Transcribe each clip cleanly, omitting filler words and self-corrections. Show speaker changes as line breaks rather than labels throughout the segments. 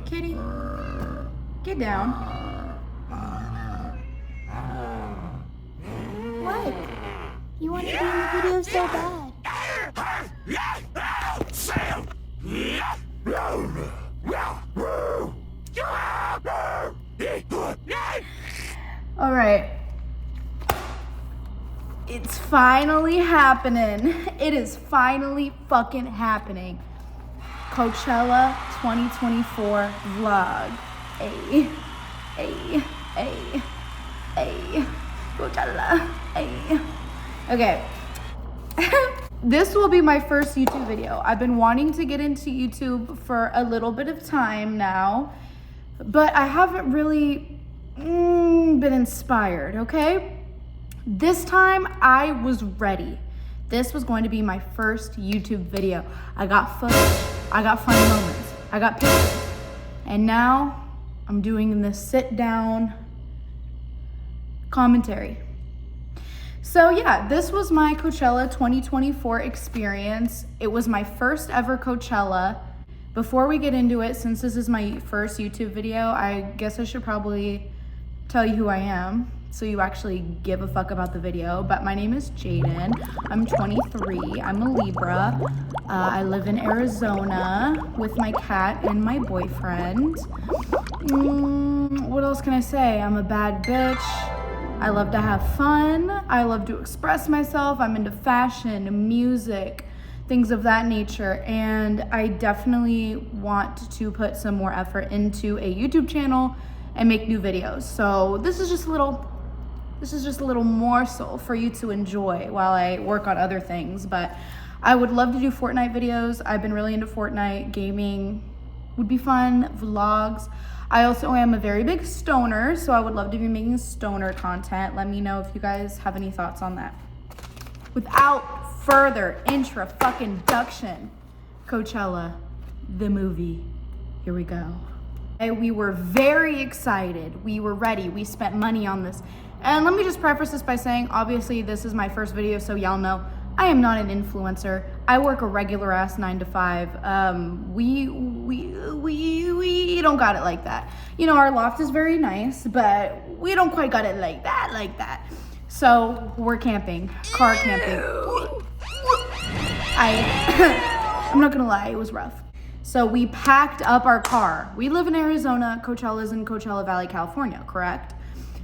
Kitty, get down. What? You want to be in the video so bad. All right. It's finally happening. It is finally fucking happening. Coachella 2024 vlog. Ay, Coachella. Ay. Okay. This will be my first YouTube video. I've been wanting to get into YouTube for a little bit of time now, but I haven't really been inspired, okay? This time I was ready. This was going to be my first YouTube video. I got footage, I got funny moments, I got pictures, and now I'm doing this sit down commentary. So yeah, this was my Coachella 2024 experience. It was my first ever Coachella. Before we get into it, since this is my first YouTube video, I guess I should probably tell you who I am, so you actually give a fuck about the video. But my name is Jaden. I'm 23. I'm a Libra. I live in Arizona with my cat and my boyfriend. What else can I say? I'm a bad bitch. I love to have fun. I love to express myself. I'm into fashion, music, things of that nature. And I definitely want to put some more effort into a YouTube channel and make new videos. So this is just a little morsel for you to enjoy while I work on other things. But I would love to do Fortnite videos. I've been really into Fortnite. Gaming would be fun. Vlogs. I also am a very big stoner, so I would love to be making stoner content. Let me know if you guys have any thoughts on that. Without further introduction, Coachella, the movie. Here we go. We were very excited. We were ready. We spent money on this. And let me just preface this by saying, obviously this is my first video, so y'all know I am not an influencer. I work a regular ass 9 to 5. We don't got it like that. You know, our loft is very nice, but we don't quite got it like that. So we're camping, car camping. I'm not gonna lie, it was rough. So we packed up our car. We live in Arizona. Coachella's in Coachella Valley, California, correct?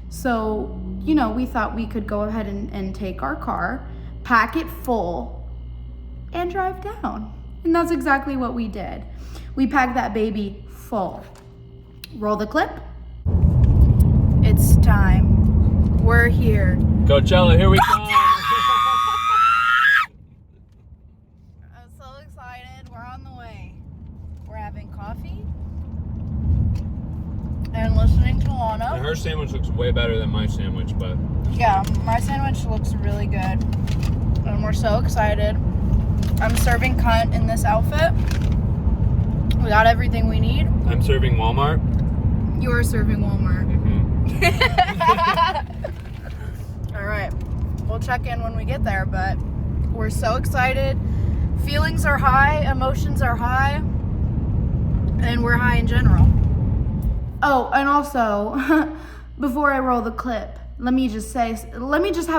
So, you know, we thought we could go ahead and take our car, pack it full, and drive down. And that's exactly what we did. We packed that baby full. Roll the clip. It's time. We're here.
Coachella, here we come.
I'm so excited. We're on the way. We're having coffee and listening to Lana.
And her sandwich looks way better than my sandwich, but
Yeah, my sandwich looks really good. And we're so excited. I'm serving cunt in this outfit. We got everything we need.
I'm serving Walmart.
You are serving Walmart.
Mm-hmm.
All right. We'll check in when we get there, but we're so excited. Feelings are high, emotions are high, and we're high in general. Oh, and also, before I roll the clip, let me just have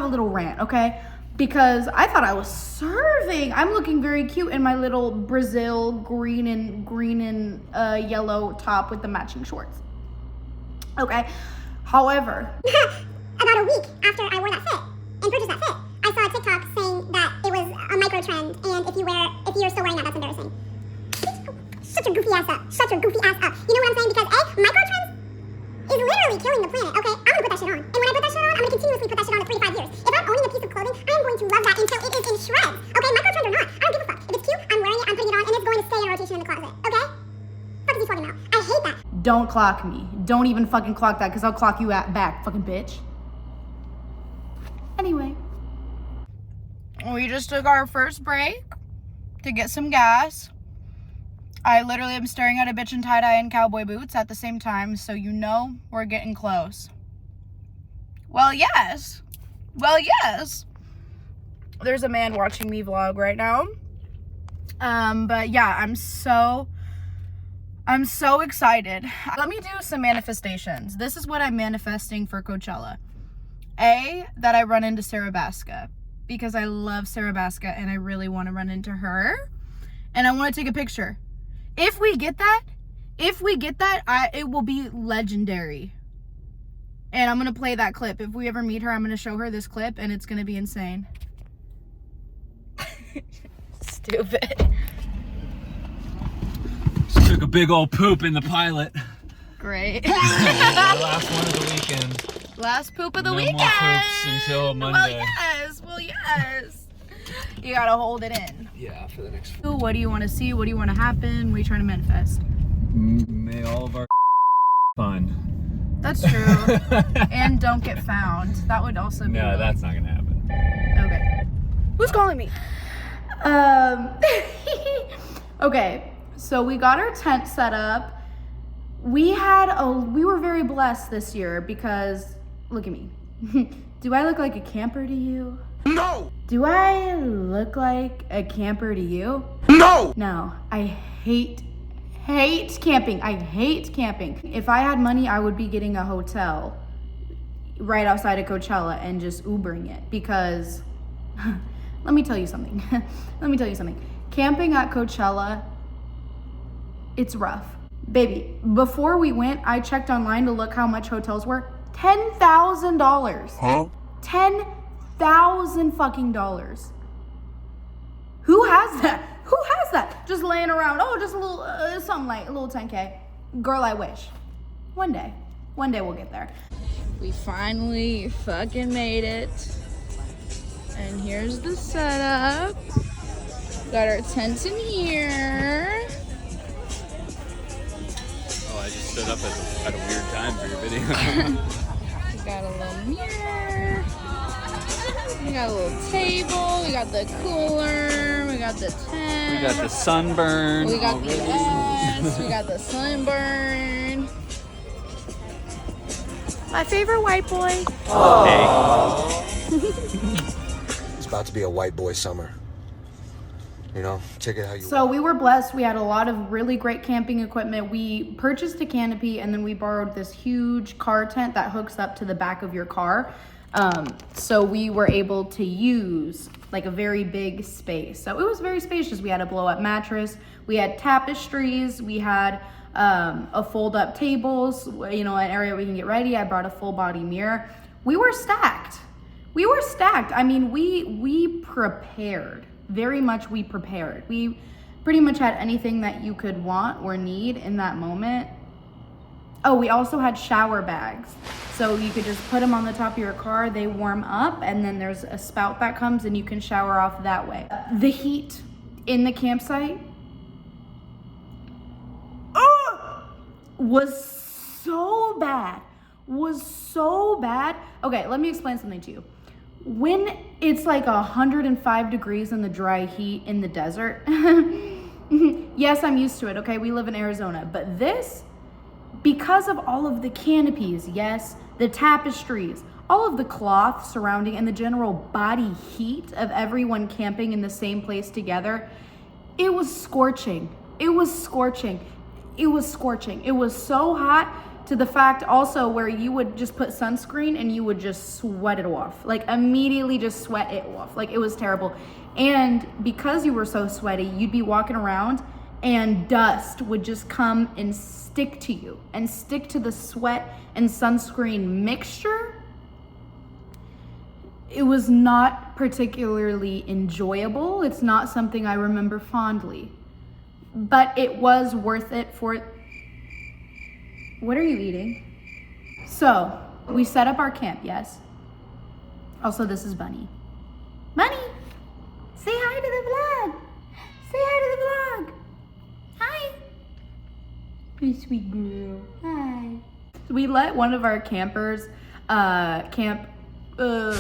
a little rant, okay? Because I thought I was serving. I'm looking very cute in my little Brazil green and yellow top with the matching shorts. Okay. However,
about a week after I wore that fit and purchased that fit, I saw a TikTok saying that it was a micro trend, and if you're still wearing that, that's embarrassing. Shut your goofy ass up. Shut your goofy ass up. You know what I'm saying? Because micro trends is literally killing the planet. Okay, I'm gonna put that shit on, and when I put that shit on, I'm gonna continuously put that shit on for 3 to 5 years. If I'm owning a piece of clothing, I'm going to love that until it is in shreds. Okay, micro trend or not, I don't give a fuck. If it's cute, I'm wearing it, I'm putting it on, and it's going to stay in rotation in the closet. Okay? Fuck is he talking about? I hate that.
don't clock me. Don't even fucking clock that, because I'll clock you back, fucking bitch. Anyway. We just took our first break to get some gas. I literally am staring at a bitch in tie-dye and cowboy boots at the same time, so you know we're getting close. Well, yes. There's a man watching me vlog right now. But yeah, I'm so I'm so excited. Let me do some manifestations. This is what I'm manifesting for Coachella. A, that I run into Sarah Baska because I love Sarah Baska and I really want to run into her. And I want to take a picture. If we get that, it will be legendary. And I'm going to play that clip. If we ever meet her, I'm going to show her this clip and it's going to be insane. Stupid.
Just took a big old poop in the pilot.
Great.
Last one of the weekend.
Last poop of the
No
weekend.
more poops until Monday.
Well, yes. You gotta hold it in.
Yeah, for the next.
What do you want to see? What do you want to happen? What are you trying to manifest?
May all of our fun.
That's true. And don't get found. That would also be.
No,
really...
that's not gonna happen.
Okay. Who's calling me? Okay. So we got our tent set up. We were very blessed this year because, look at me. Do I look like a camper to you?
No!
Do I look like a camper to you?
No!
No. I hate camping. I hate camping. If I had money, I would be getting a hotel right outside of Coachella and just Ubering it because, let me tell you something. Camping at Coachella, it's rough. Baby, before we went, I checked online to look how much hotels were. $10,000.
Huh?
$10,000 fucking dollars. Who has that? Who has that? Just laying around. Oh, just a little, something like a little 10K. Girl, I wish. One day we'll get there. We finally fucking made it. And here's the setup. Got our tent in here.
Oh, I just stood up at a weird time for your video.
We got a little mirror. We got a little table. We got the cooler. We got the tent.
We got the sunburn.
We got the S. We got the sunburn. My favorite white boy.
Hey.
It's about to be a white boy summer. You know, check it how you
So we were blessed. We had a lot of really great camping equipment. We purchased a canopy and then we borrowed this huge car tent that hooks up to the back of your car. So we were able to use like a very big space. So it was very spacious. We had a blow up mattress. We had tapestries. We had a fold up tables, you know, an area we can get ready. I brought a full body mirror. We were stacked. I mean, we prepared. Very much we prepared. We pretty much had anything that you could want or need in that moment. Oh, we also had shower bags. So you could just put them on the top of your car, they warm up, and then there's a spout that comes and you can shower off that way. The heat in the campsite was so bad. Okay, let me explain something to you. When it's like 105 degrees in the dry heat in the desert, yes, I'm used to it, okay? We live in Arizona, but this, because of all of the canopies, yes, the tapestries, all of the cloth surrounding and the general body heat of everyone camping in the same place together, it was scorching. It was so hot to the fact also where you would just put sunscreen and you would just sweat it off. Like immediately just sweat it off. Like it was terrible. And because you were so sweaty, you'd be walking around and dust would just come and stick to you and stick to the sweat and sunscreen mixture. It was not particularly enjoyable. It's not something I remember fondly, but it was worth it for. What are you eating? So we set up our camp, yes. Also, this is Bunny. Bunny, say hi to the vlog. Say hi to the vlog. Hi. Pretty sweet girl. Hi. We let one of our campers camp. The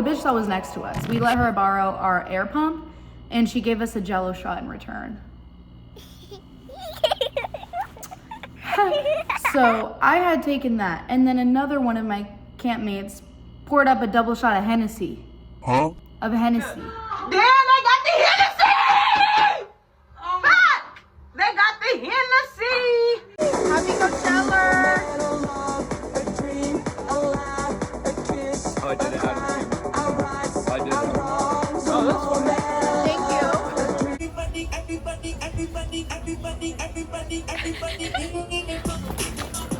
bitch that was next to us. We let her borrow our air pump, and she gave us a Jello shot in return. So I had taken that, and then another one of my campmates poured up a double shot of Hennessy.
Huh?
Of Hennessy.
Damn, I got the Hennessy! Oh my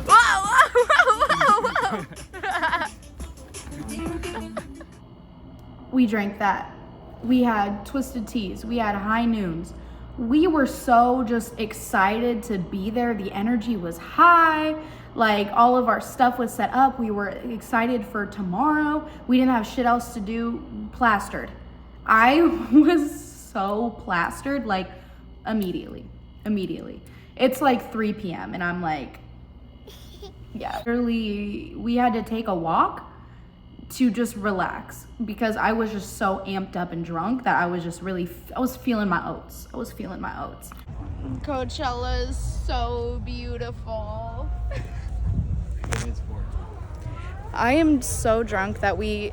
Whoa. We drank that. We had twisted teas. We had high noons. We were so just excited to be there. The energy was high. Like, all of our stuff was set up. We were excited for tomorrow. We didn't have shit else to do. Plastered. I was so plastered, like, immediately. It's like 3 p.m. and I'm like, yeah. Literally, we had to take a walk to just relax because I was just so amped up and drunk that I was just really, I was feeling my oats. Coachella is so beautiful. I am so drunk that we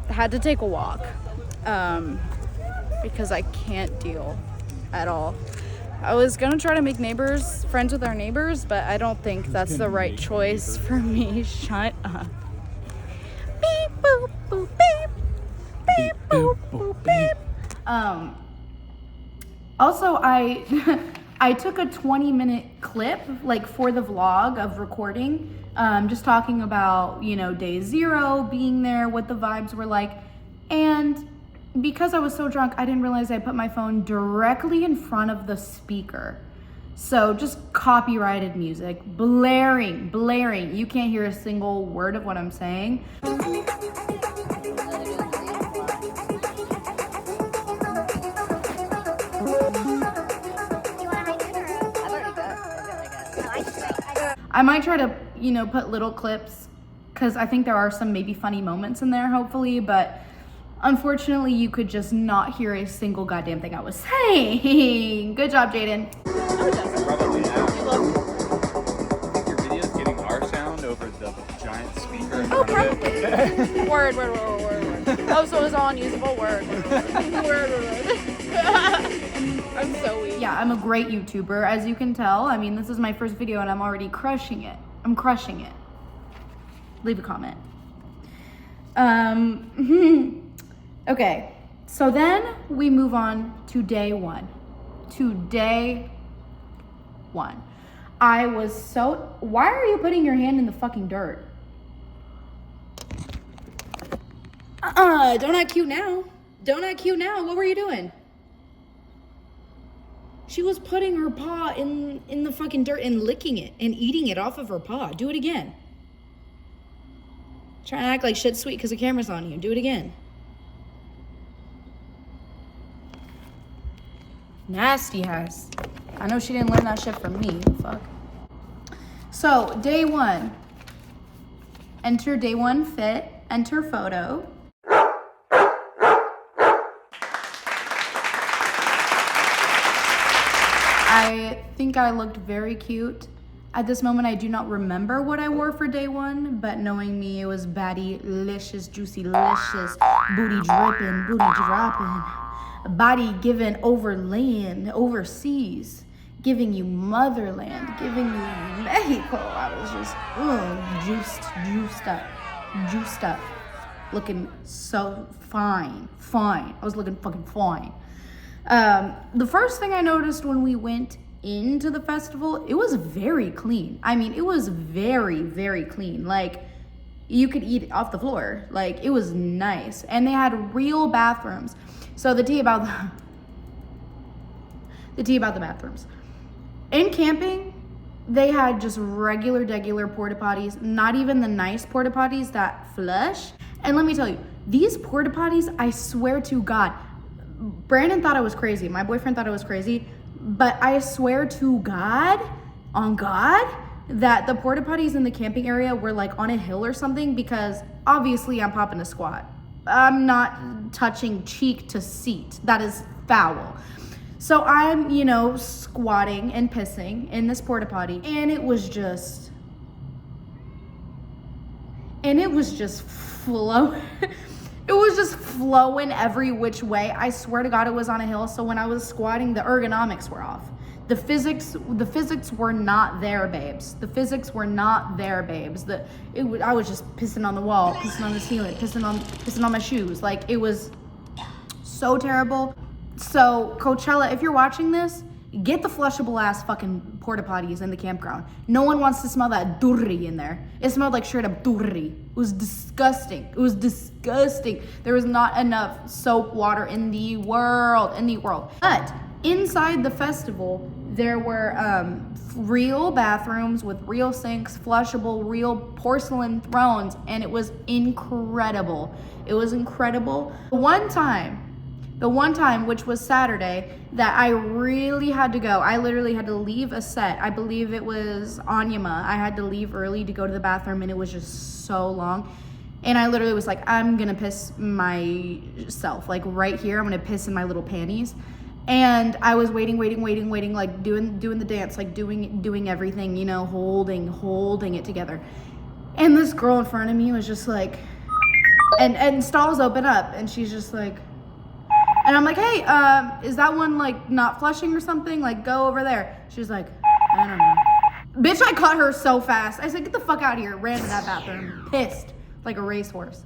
had to take a walk because I can't deal at all. I was gonna try to make friends with our neighbors, but I don't think that's the right choice for me. Shut up. Beep boop boop beep. Beep boop boop beep. Also, I took a 20-minute clip, like, for the vlog of recording, just talking about, you know, day 0, being there, what the vibes were like. And because I was so drunk, I didn't realize I put my phone directly in front of the speaker. So just copyrighted music, blaring. You can't hear a single word of what I'm saying. I might try to, you know, put little clips because I think there are some maybe funny moments in there, hopefully, but unfortunately you could just not hear a single goddamn thing I was saying. Good job, Jaden.
Probably now. I think your video's getting our sound over the giant speaker in front of it.
Word. Oh, so it's all unusable? Word. I'm so weak. Yeah, I'm a great YouTuber, as you can tell. I mean, this is my first video and I'm already crushing it. Leave a comment. Okay, so then we move on to day one. I was so... Why are you putting your hand in the fucking dirt? Don't act cute now. What were you doing? She was putting her paw in the fucking dirt and licking it and eating it off of her paw. Do it again. Trying to act like shit's sweet because the camera's on you. Do it again. Nasty ass. I know she didn't learn that shit from me. Fuck. So, day 1. Enter day 1 fit. Enter photo. I think I looked very cute. At this moment, I do not remember what I wore for day 1, but knowing me, it was baddie, licious, juicy, licious, booty dripping, booty dropping, body given overland, overseas, giving you motherland, giving you Mexico. I was just juiced up, looking so fine. I was looking fucking fine. The first thing I noticed when we went into the festival, it was very clean. I mean, it was very, very clean. Like, you could eat off the floor. Like, it was nice. And they had real bathrooms. So the tea about the bathrooms. In camping, they had just regular porta potties, not even the nice porta potties that flush. And let me tell you, these porta potties, I swear to God, Brandon thought I was crazy. My boyfriend thought I was crazy. But I swear to God, on God, that the porta potties in the camping area were like on a hill or something, because obviously I'm popping a squat. I'm not touching cheek to seat. That is foul. So I'm, squatting and pissing in this porta potty, and it was just flowing. It was just flowing every which way. I swear to God, it was on a hill. So when I was squatting, the ergonomics were off. The physics were not there, babes. I was just pissing on the wall, pissing on the ceiling, pissing on my shoes. Like, it was so terrible. So Coachella, if you're watching this, Get the flushable ass fucking porta potties in the campground. No one wants to smell that durri in there. It smelled like straight up durri. It was disgusting. It was disgusting. There was not enough soap water in the world. But inside the festival, there were real bathrooms with real sinks, flushable, real porcelain thrones, and it was incredible. It was incredible. The one time, which was Saturday, that I really had to go. I literally had to leave a set. I believe it was Anyama. I had to leave early to go to the bathroom, and it was just so long. And I literally was like, I'm gonna piss myself. Like right here, I'm gonna piss in my little panties. And I was waiting, like doing the dance, like doing everything, you know, holding it together. And this girl in front of me was just like, and stalls open up, and she's just like, and I'm like, hey, is that one like not flushing or something? Like go over there. She's like, I don't know. Bitch, I caught her so fast. I said, get the fuck out of here. Ran to that bathroom, pissed like a racehorse.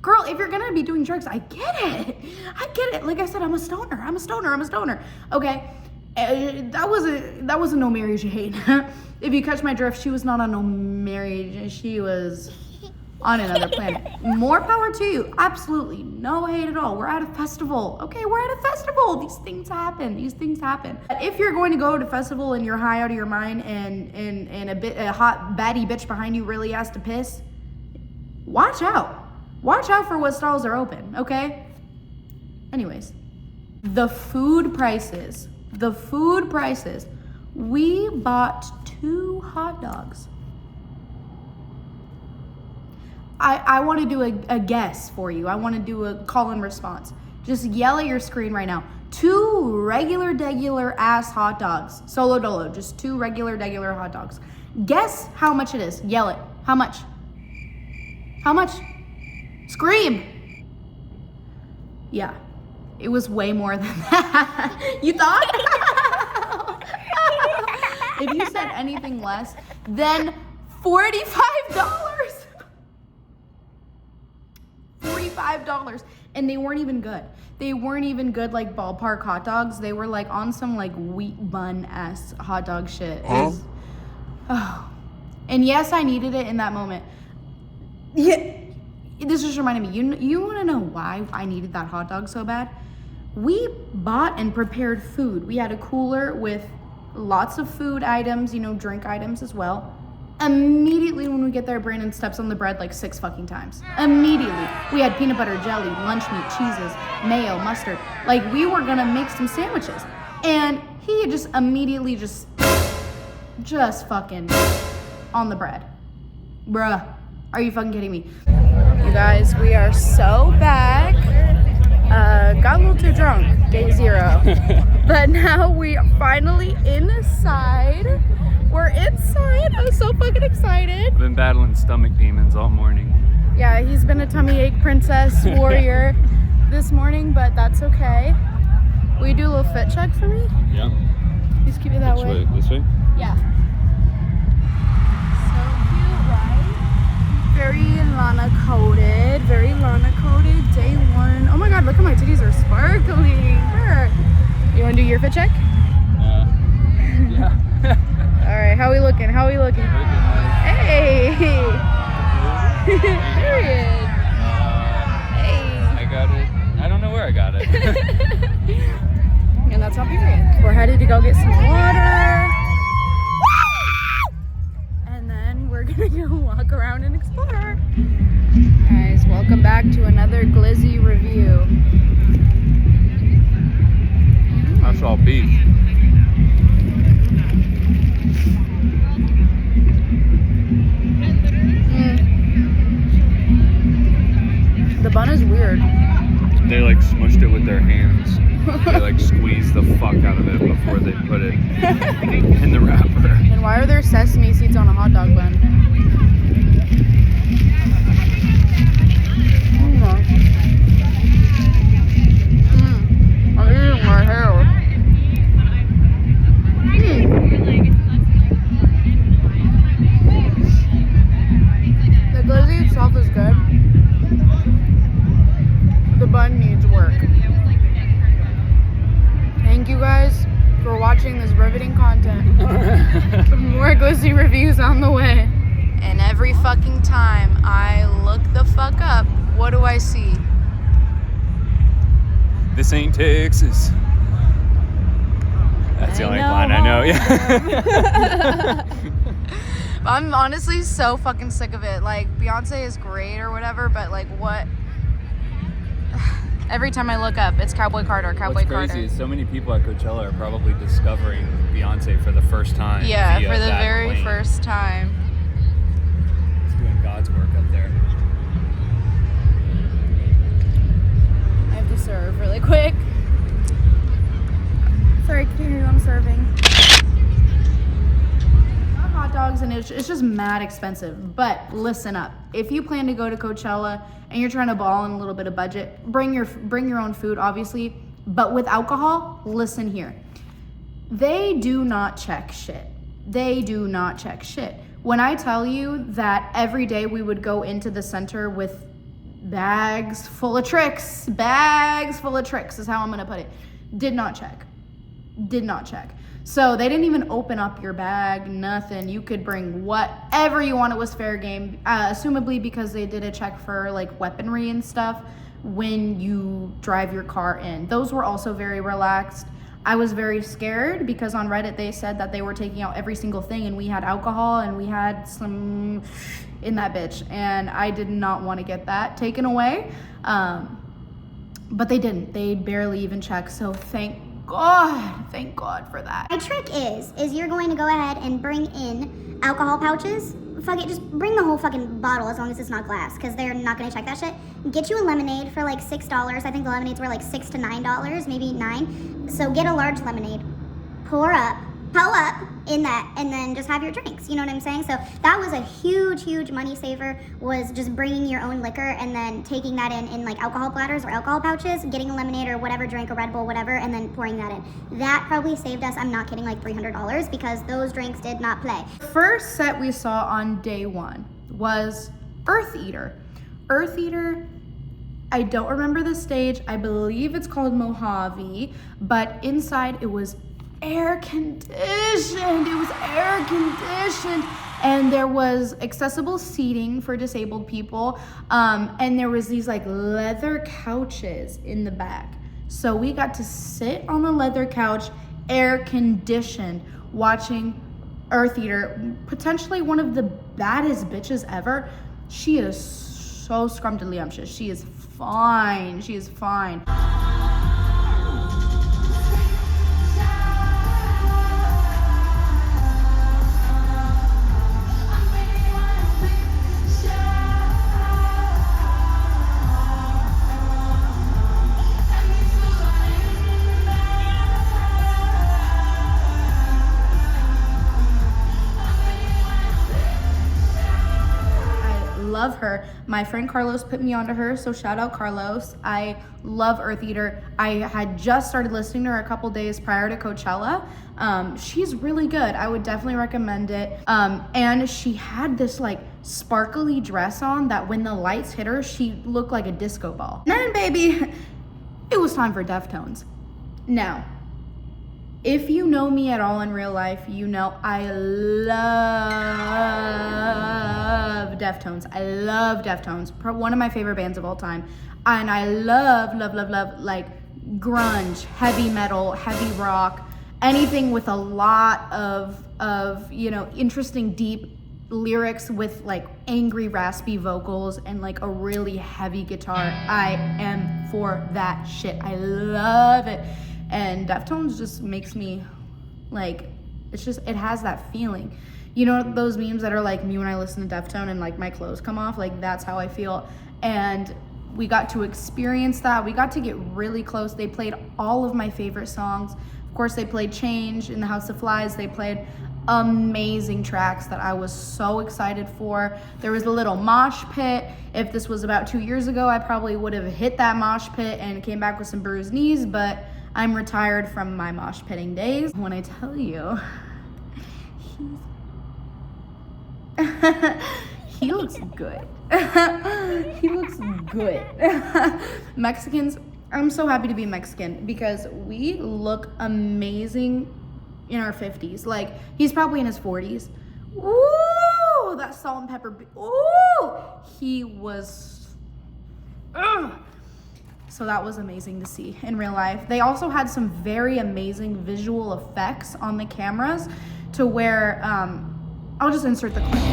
Girl, if you're gonna be doing drugs, I get it. Like I said, I'm a stoner. Okay, that wasn't no Mary Jane. If you catch my drift, she was not on no Mary Jane. She was on another planet. More power to you. Absolutely no hate at all. We're at a festival. Okay, we're at a festival. These things happen. If you're going to go to a festival and you're high out of your mind and a hot baddie bitch behind you really has to piss, watch out. Watch out for what stalls are open, okay? Anyways, the food prices. We bought 2 hot dogs. I want to do a guess for you. I want to do a call and response. Just yell at your screen right now. 2 regular ass hot dogs. Solo dolo, just 2 regular hot dogs. Guess how much it is. Yell it. How much? Scream. Yeah, it was way more than that. You thought? If you said anything less than $45. $45, and they weren't even good. They weren't even good like ballpark hot dogs. They were like on some like wheat bun-ass hot dog shit. And yes, I needed it in that moment. Yeah. This just reminded me, you want to know why I needed that hot dog so bad? We bought and prepared food. We had a cooler with lots of food items, you know, drink items as well. Immediately when we get there, Brandon steps on the bread like 6 fucking times. Immediately. We had peanut butter, jelly, lunch meat, cheeses, mayo, mustard. Like we were gonna make some sandwiches. And he just immediately just fucking on the bread. Bruh, are you fucking kidding me? You guys, we are so back. Got a little too drunk, day 0. But now we are finally inside. We're inside. I'm so fucking excited.
I've been battling stomach demons all morning.
Yeah, he's been a tummy ache princess warrior this morning, but that's okay. Will you do a little fit check for me?
Yeah.
Just keep it that way.
This way?
Yeah. So cute, right? Very Lana coated. Day 1. Oh my god, look at my titties are sparkling. You want to do your fit check?
Yeah.
All right, how we looking? Hey. Period. Hey.
I got it. I don't know where I got it.
And that's not period. We're headed to go get some water. And then we're gonna go walk around and explore. Guys, welcome back to another Glizzy review.
That's all beef.
The bun is weird.
They like smushed it with their hands. They like squeezed the fuck out of it before they put it in the wrapper.
And why are there sesame seeds on a hot dog bun? I'm eating my hair. The glizzy itself is good. The bun needs work. Thank you guys for watching this riveting content. More glizzy reviews on the way. And every fucking time I look the fuck up, what do I see?
This ain't Texas. That's the only line I know. Yeah.
I'm honestly so fucking sick of it. Like, Beyonce is great or whatever, but like, what? Every time I look up, it's Cowboy Carter, Cowboy Carter.
What's crazy is so many people at Coachella are probably discovering Beyonce for the first time.
Yeah,
via
for the
that
very
plane.
first time.
It's doing God's work up there.
I have to serve really quick. Sorry, can you hear I'm serving? Hot dogs, and it's just mad expensive. But listen up, if you plan to go to Coachella and you're trying to ball in a little bit of budget, bring your own food, obviously, but with alcohol, listen here, they do not check shit. When I tell you that every day we would go into the center with bags full of tricks is how I'm gonna put it. Did not check. So they didn't even open up your bag, nothing. You could bring whatever you want. It was fair game, assumably because they did a check for like weaponry and stuff when you drive your car in. Those were also very relaxed. I was very scared because on Reddit they said that they were taking out every single thing, and we had alcohol and we had some in that bitch, and I did not want to get that taken away. But they didn't. They barely even checked. So thank God for that.
My trick is you're going to go ahead and bring in alcohol pouches. Fuck it, just bring the whole fucking bottle as long as it's not glass, because they're not going to check that shit. Get you a lemonade for like $6. I think the lemonades were like $6 to $9, maybe $9. So get a large lemonade, pull up in that, and then just have your drinks. You know what I'm saying? So that was a huge money saver, was just bringing your own liquor and then taking that in like alcohol platters or alcohol pouches, getting a lemonade or whatever drink, a Red Bull, whatever, and then pouring that in. That probably saved us, I'm not kidding, like $300, because those drinks did not play.
First set we saw on day one was Earth Eater. I don't remember the stage. I believe it's called Mojave, but inside it was air conditioned. And there was accessible seating for disabled people, and there was these like leather couches in the back. So we got to sit on a leather couch, air conditioned, watching Earth Eater, potentially one of the baddest bitches ever. She is so scrumptious. She is fine. Love her. My friend Carlos put me onto her, so shout out Carlos. I love Earth Eater. I had just started listening to her a couple days prior to Coachella. She's really good. I would definitely recommend it. And she had this like sparkly dress on that when the lights hit her, she looked like a disco ball. And then baby, it was time for Deftones. Now, if you know me at all in real life, you know I love Deftones. One of my favorite bands of all time. And I love like grunge, heavy metal, heavy rock, anything with a lot of interesting deep lyrics with like angry raspy vocals and like a really heavy guitar. I am for that shit. I love it. And Deftones just makes me like, it has that feeling. You know those memes that are like me when I listen to Deftone and like my clothes come off? Like that's how I feel. And we got to experience that. We got to get really close. They played all of my favorite songs. Of course, they played Change in the House of Flies. They played amazing tracks that I was so excited for. There was a little mosh pit. If this was about 2 years ago, I probably would have hit that mosh pit and came back with some bruised knees, but I'm retired from my mosh pitting days. When I tell you, he looks good. He looks good. Mexicans, I'm so happy to be Mexican because we look amazing in our 50s. Like, he's probably in his 40s. Ooh, that salt and pepper. Ooh, he was. Ugh. So that was amazing to see in real life. They also had some very amazing visual effects on the cameras to where, I'll just insert the clip.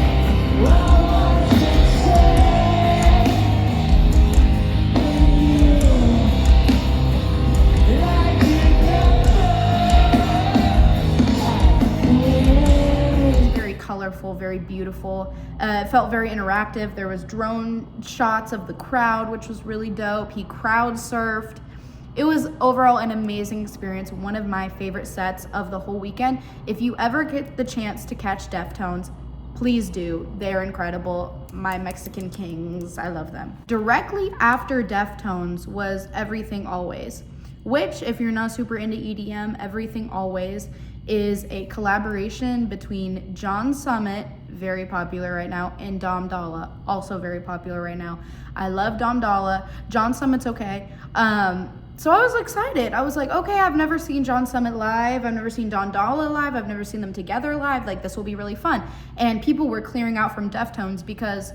Colorful, very beautiful. It felt very interactive. There was drone shots of the crowd, which was really dope. He crowd surfed. It was overall an amazing experience. One of my favorite sets of the whole weekend. If you ever get the chance to catch Deftones, please do. They're incredible. My Mexican kings, I love them. Directly after Deftones was Everything Always, which, if you're not super into EDM, Everything Always is a collaboration between John Summit, very popular right now, and Dom Dalla, also very popular right now. I love Dom Dalla. John Summit's okay. So I was excited. I was like, okay, I've never seen John Summit live. I've never seen Dom Dalla live. I've never seen them together live. Like, this will be really fun. And people were clearing out from Deftones because,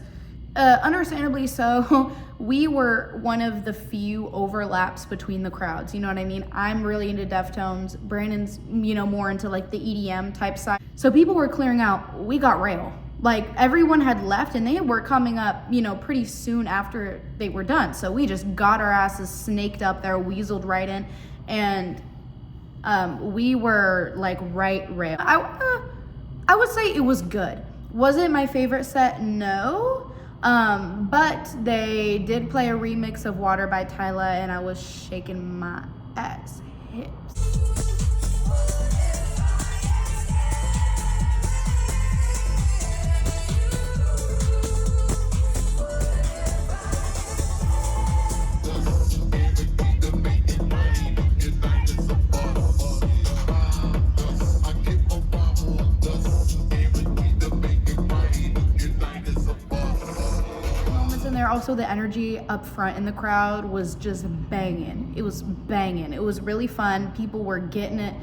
understandably so, we were one of the few overlaps between the crowds. You know what I mean? I'm really into Deftones. Brandon's, more into like the EDM type side. So people were clearing out. We got rail. Like, everyone had left and they were coming up, pretty soon after they were done. So we just got our asses snaked up there, weaseled right in, and we were like right rail. I would say it was good. Was it my favorite set? No. But they did play a remix of Water by Tyla, and I was shaking my ass hips. Also, the energy up front in the crowd was just banging. It was banging. It was really fun. People were getting it.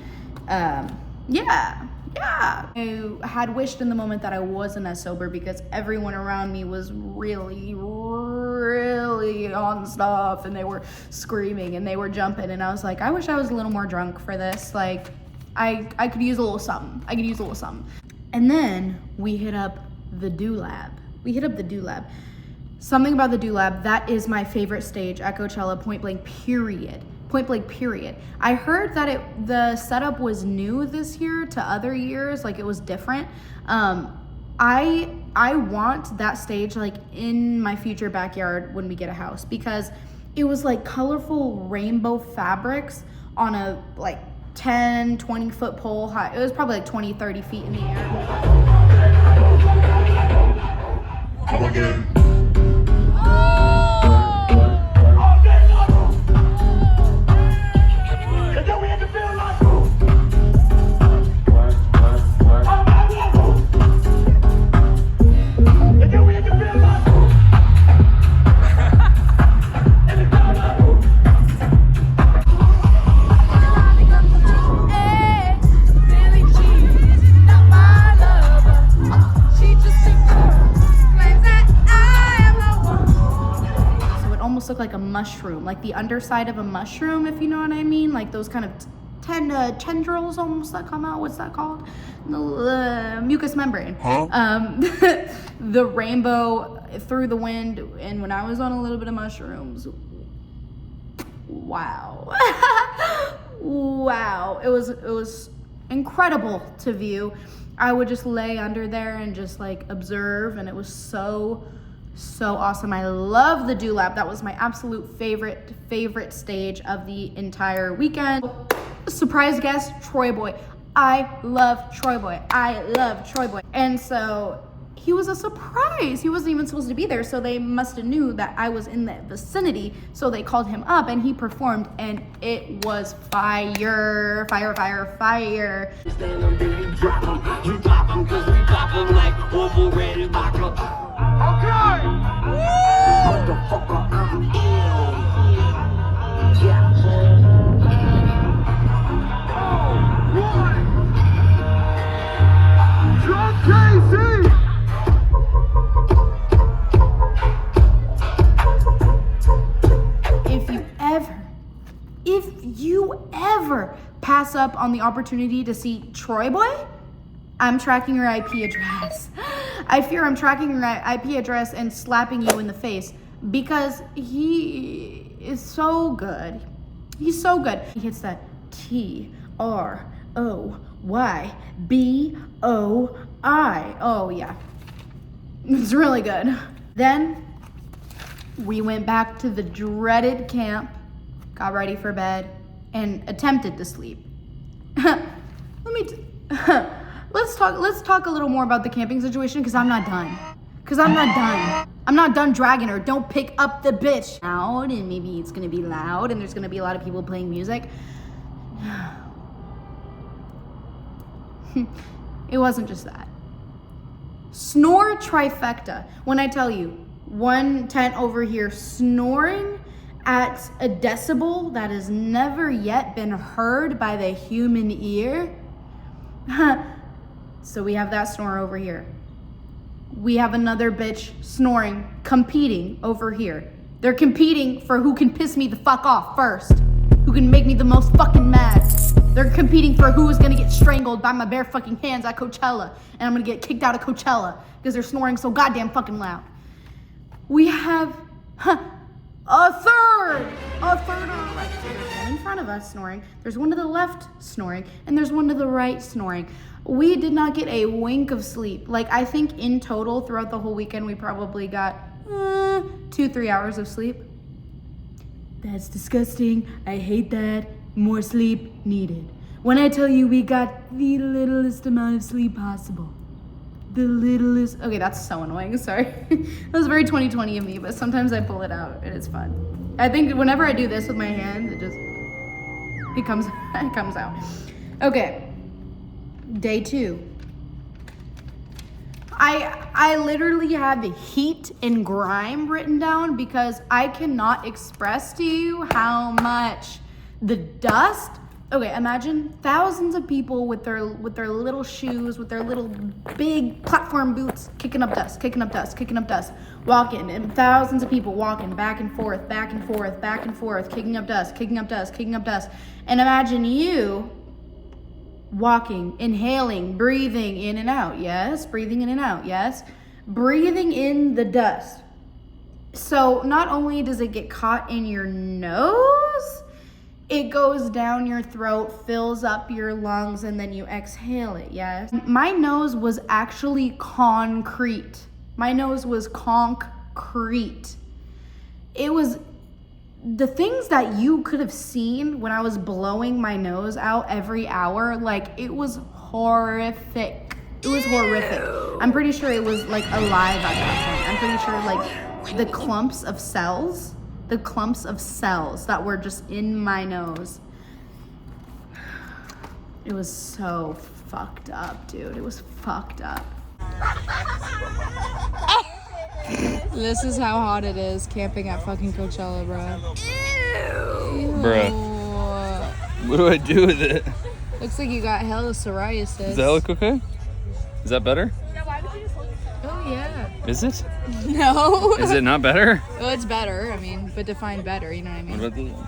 Yeah. I had wished in the moment that I wasn't as sober because everyone around me was really, really on stuff, and they were screaming and they were jumping, and I was like, I wish I was a little more drunk for this. Like, I could use a little something. And then we hit up the Do-Lab. Something about the Do-Lab, that is my favorite stage at Coachella, point blank period. I heard that the setup was new this year to other years, like it was different. I want that stage like in my future backyard when we get a house, because it was like colorful rainbow fabrics on a like 10, 20 foot pole high. It was probably like 20, 30 feet in the air. Look like a mushroom, like the underside of a mushroom, if you know what I mean, like those kind of tendrils almost that come out. What's that called? The mucous membrane. The rainbow through the wind, and when I was on a little bit of mushrooms, wow. Wow, it was incredible to view. I would just lay under there and just like observe, and it was so awesome. I love the Do-Lab. That was my absolute favorite stage of the entire weekend. Surprise guest, Troy Boy. I love Troy Boy. And so he was a surprise. He wasn't even supposed to be there, so they must have knew that I was in the vicinity, so they called him up and he performed, and it was fire.
Stand them, baby, drop them. You pop them, cause we pop them like over red and vodka. Okay! Motherfucker, I'm ill. Yeah.
pass up on the opportunity to see Troy Boy? I'm tracking your IP address. I fear I'm tracking your IP address and slapping you in the face because he is so good. He's so good. He hits that TROYBOI. Oh yeah, it's really good. Then we went back to the dreaded camp, got ready for bed, and attempted to sleep. Let's talk a little more about the camping situation because I'm not done. I'm not done dragging her. Don't pick up the bitch. Loud, and maybe it's gonna be loud, and there's gonna be a lot of people playing music. It wasn't just that. Snore trifecta. When I tell you, one tent over here snoring at a decibel that has never yet been heard by the human ear. So we have that snore over here. We have another bitch snoring, competing over here. They're competing for who can piss me the fuck off first, who can make me the most fucking mad. They're competing for who is gonna get strangled by my bare fucking hands at Coachella, and I'm gonna get kicked out of Coachella because they're snoring so goddamn fucking loud. We have a third on the right. So there's one in front of us snoring, there's one to the left snoring, and there's one to the right snoring. We did not get a wink of sleep. Like, I think in total throughout the whole weekend, we probably got 2-3 hours of sleep. That's disgusting. I hate that. More sleep needed. When I tell you we got the littlest amount of sleep possible. The littlest. Okay, that's so annoying. Sorry. That was very 2020 of me, but sometimes I pull it out and it's fun. I think whenever I do this with my hands, it comes out. Okay. Day 2. I literally have heat and grime written down because I cannot express to you how much the dust. Okay, imagine thousands of people with their little shoes, with their little big platform boots, kicking up dust, walking, and thousands of people walking back and forth, kicking up dust. And imagine you walking, inhaling, breathing in and out, yes, breathing in the dust. So not only does it get caught in your nose, it goes down your throat, fills up your lungs, and then you exhale it, yes? My nose was actually concrete. It was the things that you could have seen when I was blowing my nose out every hour, like, it was horrific. I'm pretty sure it was like alive at that point. I'm pretty sure like the clumps of cells that were just in my nose. It was so fucked up, dude. It was fucked up. This is how hot it is camping at fucking Coachella, bro. Ew.
Bruh. What do I do with it?
Looks like you got hella psoriasis.
Does that look okay? Is that better?
Oh, yeah.
Is it?
No.
Is it not better?
Well, it's better. I mean, but define better, you know what I mean?
What about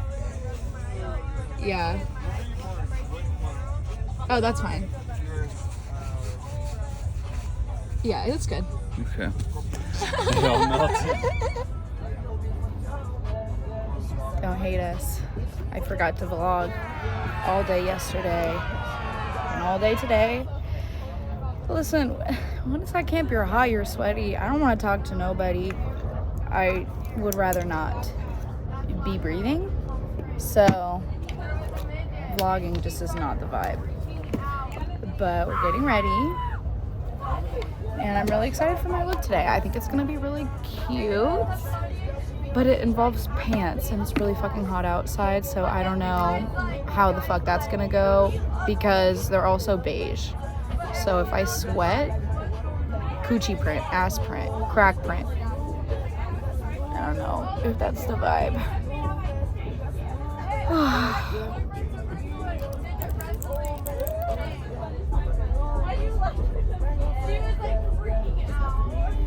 Yeah. Oh, that's fine. Yeah, it's good.
Okay. It all melted.
Don't hate us. I forgot to vlog all day yesterday and all day today. Listen, once I camp, you're hot, you're sweaty. I don't want to talk to nobody. I would rather not be breathing. So, vlogging just is not the vibe. But we're getting ready. And I'm really excited for my look today. I think it's gonna be really cute. But it involves pants and it's really fucking hot outside. So I don't know how the fuck that's gonna go because they're also beige. So if I sweat, coochie print, ass print, crack print. I don't know if that's the vibe.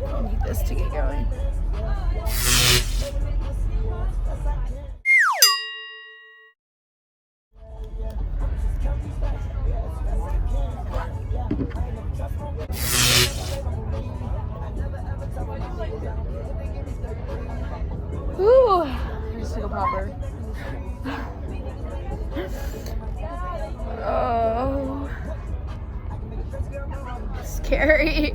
I need this to get going. Ooh, I just took a popper. Oh, scary.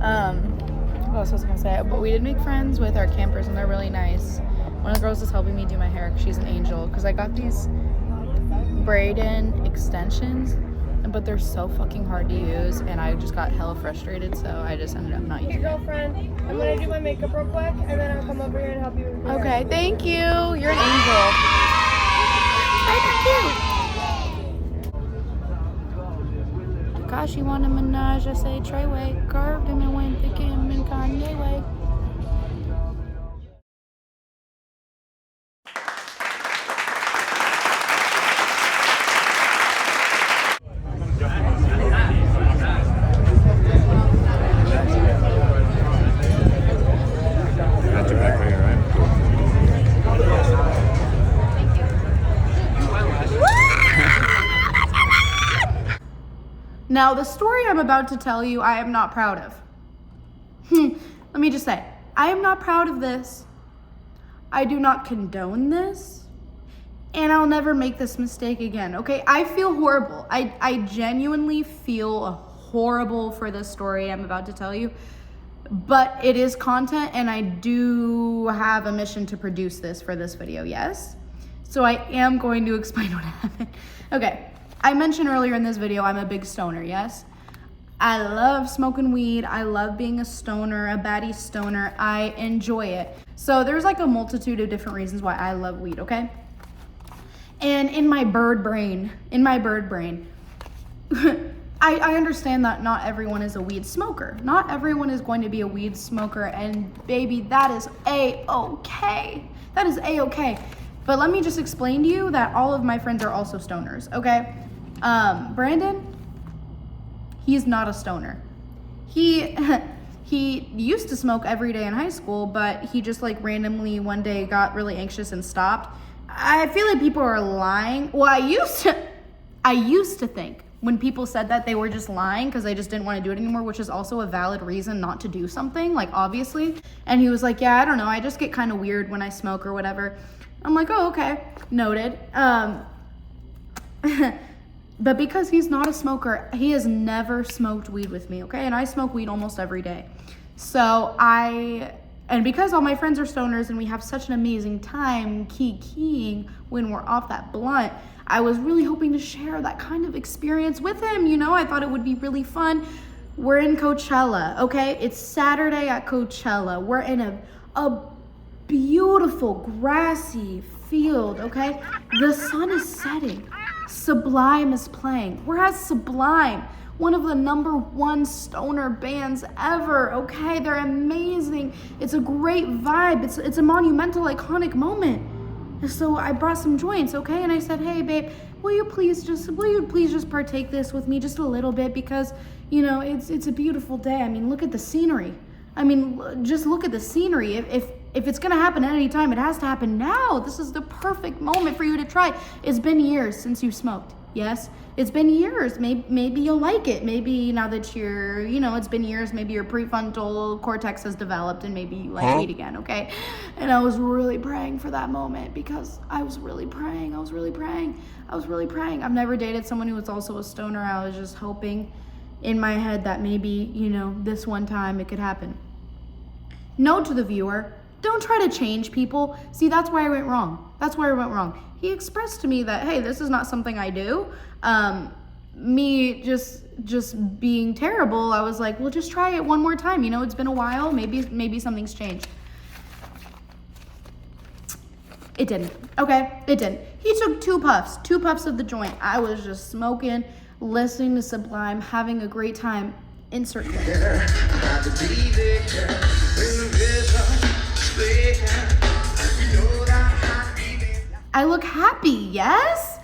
What else was I gonna say? But we did make friends with our campers, and they're really nice. One of the girls is helping me do my hair. She's an angel, because I got these braid-in extensions, but they're so fucking hard to use, and I just got hella frustrated, so I just ended up not
Hey
using it.
girlfriend, I'm gonna do my makeup real quick, and then I'll come over here and help you with your hair.
Okay, thank you. You're an angel. Thank you. Gosh, you want a menage? I say Treyway. Carved him and went the Kim and Kanye way.
Got your back right here, right?
Now, the story I'm about to tell you, I am not proud of. Let me just say, I am not proud of this. I do not condone this. And I'll never make this mistake again, okay? I feel horrible. I genuinely feel horrible for this story I'm about to tell you. But it is content, and I do have a mission to produce this for this video, yes? So I am going to explain what happened. Okay, I mentioned earlier in this video, I'm a big stoner, yes? I love smoking weed. I love being a stoner, a baddie stoner. I enjoy it. So there's like a multitude of different reasons why I love weed, okay? And in my bird brain, I understand that not everyone is a weed smoker. Not everyone is going to be a weed smoker, and baby, that is A-okay. That is A-okay. But let me just explain to you that all of my friends are also stoners, okay? Brandon, he's not a stoner. He used to smoke every day in high school, but he just like randomly one day got really anxious and stopped. I feel like people are lying. Well, I used to think when people said that, they were just lying because they just didn't want to do it anymore, which is also a valid reason not to do something, like obviously. And he was like, yeah, I don't know, I just get kind of weird when I smoke or whatever. I'm like, oh, okay, noted. But because he's not a smoker, he has never smoked weed with me, okay? And I smoke weed almost every day. So and because all my friends are stoners and we have such an amazing time keying when we're off that blunt, I was really hoping to share that kind of experience with him, you know? I thought it would be really fun. We're in Coachella, okay? It's Saturday at Coachella. We're in a beautiful grassy field, okay? The sun is setting. Sublime is playing. We're at Sublime, one of the #1 stoner bands ever, okay? They're amazing. It's a great vibe. It's a monumental, iconic moment. So I brought some joints, okay? And I said, hey, babe, will you please just partake this with me just a little bit, because, you know, it's a beautiful day. I mean, look at the scenery. I mean, just look at the scenery. If it's gonna happen at any time, it has to happen now. This is the perfect moment for you to try. It's been years since you smoked. Yes, it's been years. Maybe you'll like it. Maybe now that you're, you know, it's been years, maybe your prefrontal cortex has developed and maybe you like weed again, okay? And I was really praying for that moment, because I was really praying. I've never dated someone who was also a stoner. I was just hoping in my head that maybe, you know, this one time it could happen. Note to the viewer, don't try to change people. See, that's where I went wrong. He expressed to me that, hey, this is not something I do. Me just being terrible, I was like, well, just try it one more time. You know, it's been a while. Maybe something's changed. It didn't. Okay, it didn't. He took two puffs of the joint. I was just smoking, listening to Sublime, having a great time. Insert clip. I look happy, yes?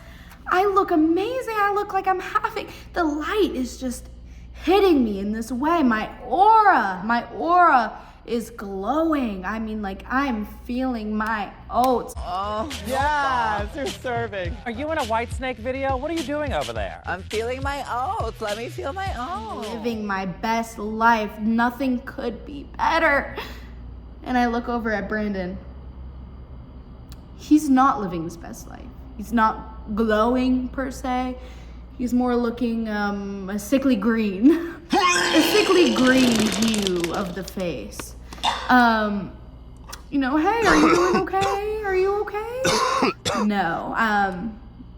I look amazing. I look like I'm having, the light is just hitting me in this way. My aura is glowing. I mean, like, I'm feeling my oats.
Oh, yes, you're serving. Are you in a Whitesnake video? What are you doing over there?
I'm feeling my oats. Let me feel my oats.
Living my best life. Nothing could be better. And I look over at Brandon. He's not living his best life. He's not glowing per se. He's more looking a sickly green. A sickly green hue of the face. You know, hey, are you doing okay? Are you okay? No,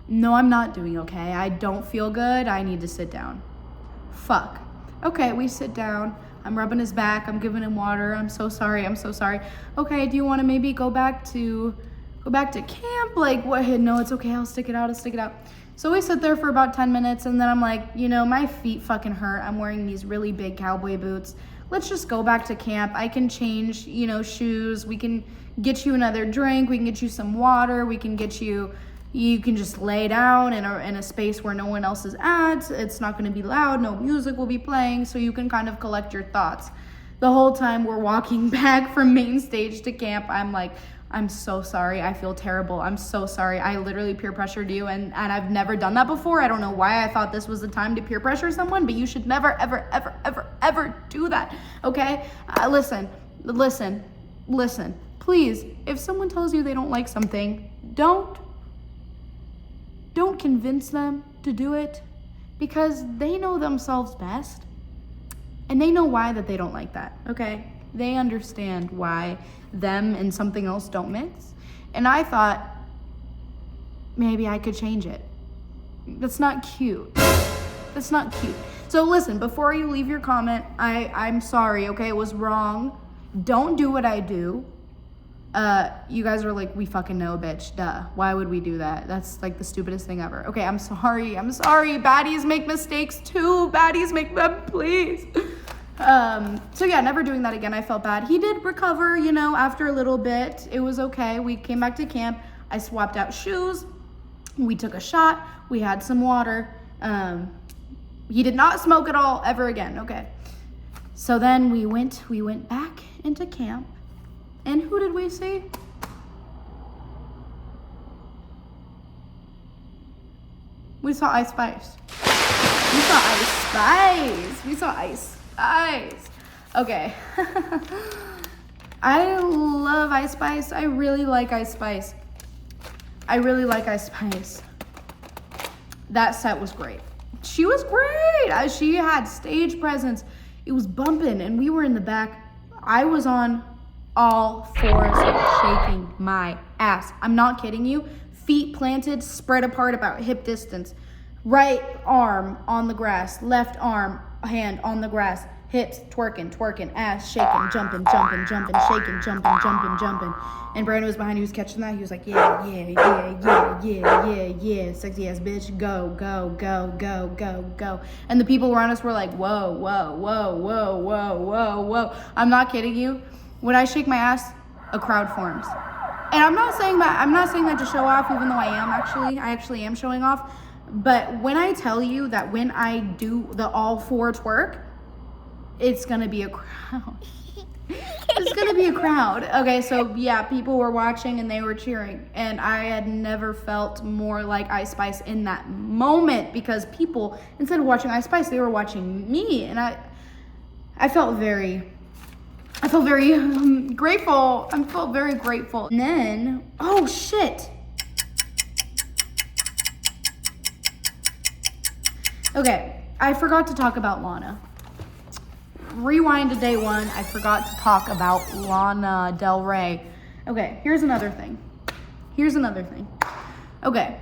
no, I'm not doing okay. I don't feel good. I need to sit down. Fuck. Okay, we sit down. I'm rubbing his back. I'm giving him water. I'm so sorry. I'm so sorry. Okay, do you want to maybe go back to camp? Like, what? No, it's okay. I'll stick it out. I'll stick it out. So we sit there for about 10 minutes, and then I'm like, you know, my feet fucking hurt. I'm wearing these really big cowboy boots. Let's just go back to camp. I can change, you know, shoes. We can get you another drink. We can get you some water. We can get you can just lay down in a space where no one else is at. It's not going to be loud. No music will be playing, so you can kind of collect your thoughts. The whole time we're walking back from main stage to camp, I'm like, I'm so sorry. I feel terrible. I'm so sorry. I literally peer pressured you, and I've never done that before. I don't know why I thought this was the time to peer pressure someone, but you should never, ever, ever, ever, ever do that, okay? Listen. Please, if someone tells you they don't like something, don't convince them to do it, because they know themselves best, and they know why that they don't like that, okay? They understand why them and something else don't mix. And I thought, maybe I could change it. That's not cute. That's not cute. So listen, before you leave your comment, I'm sorry, okay? It was wrong. Don't do what I do. You guys are like, we fucking know, bitch. Duh. Why would we do that? That's like the stupidest thing ever. Okay, I'm sorry. Baddies make mistakes too. Baddies make them, please. So yeah, never doing that again. I felt bad. He did recover, you know, after a little bit. It was okay. We came back to camp. I swapped out shoes. We took a shot. We had some water. He did not smoke at all ever again. Okay. So then we went back into camp. And who did we see? We saw Ice Spice. Okay. I love Ice Spice. I really like Ice Spice. That set was great. She was great. She had stage presence. It was bumping, and we were in the back. I was on all fours, shaking my ass. I'm not kidding you. Feet planted, spread apart about hip distance. Right arm on the grass, left arm, hand on the grass, hips twerking, ass shaking, jumping, shaking, jumping. And Brandon was behind, he was catching that. He was like, yeah, sexy ass bitch, go. And the people around us were like, whoa. I'm not kidding you. When I shake my ass, a crowd forms. And I'm not saying that to show off, even though I actually am showing off. But when I tell you that when I do the all four twerk, it's gonna be a crowd. It's gonna be a crowd. Okay, so yeah, people were watching and they were cheering. And I had never felt more like Ice Spice in that moment, because people, instead of watching Ice Spice, they were watching me. And I felt very grateful. I felt very grateful. And then, oh shit. Okay, I forgot to talk about Lana. Rewind to day one, I forgot to talk about Lana Del Rey. Okay, here's another thing. Okay,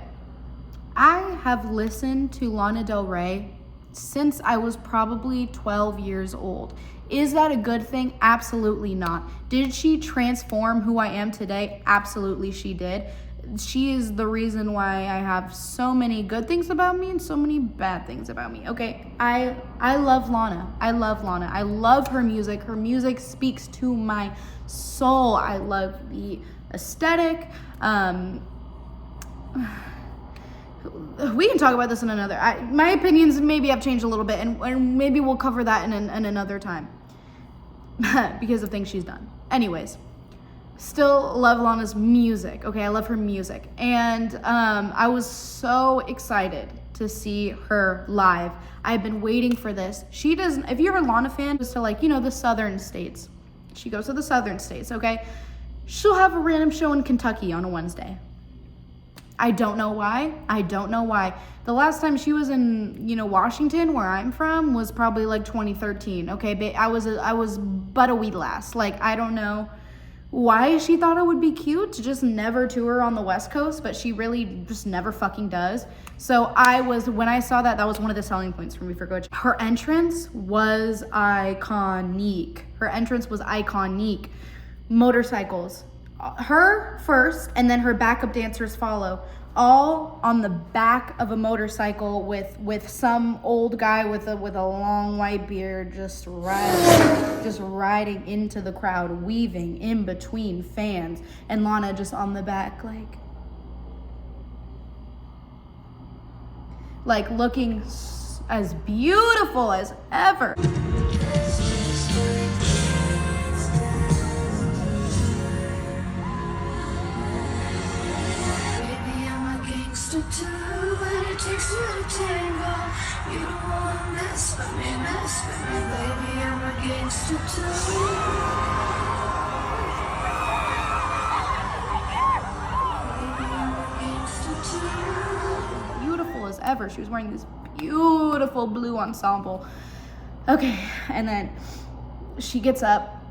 I have listened to Lana Del Rey since I was probably 12 years old. Is that a good thing? Absolutely not. Did she transform who I am today? Absolutely she did. She is the reason why I have so many good things about me and so many bad things about me. Okay, I love Lana. I love her music. Her music speaks to my soul. I love the aesthetic. We can talk about this in another. My opinions maybe have changed a little bit, and maybe we'll cover that in another time. because of things she's done. Anyways, still love Lana's music. Okay, I love her music. And I was so excited to see her live. I've been waiting for this. She doesn't, if you're a Lana fan, goes to like, you know, the southern states. She goes to the southern states, okay? She'll have a random show in Kentucky on a Wednesday. I don't know why. I don't know why. The last time she was in, you know, Washington, where I'm from, was probably like 2013. Okay, I was but a wee lass. Like, I don't know why she thought it would be cute to just never tour on the West Coast, but she really just never fucking does. So when I saw that, that was one of the selling points for me for Coachella. Her entrance was iconic. Motorcycles. Her first, and then her backup dancers follow. All on the back of a motorcycle with some old guy with a long white beard just riding into the crowd, weaving in between fans, and Lana just on the back like looking as beautiful as ever. Beautiful as ever. She was wearing this beautiful blue ensemble. Okay, and then she gets up.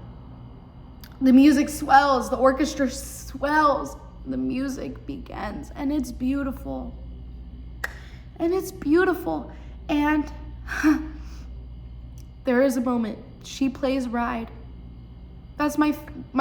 The music swells, the orchestra swells, the music begins, and it's beautiful. And there is a moment. She plays Ride. That's my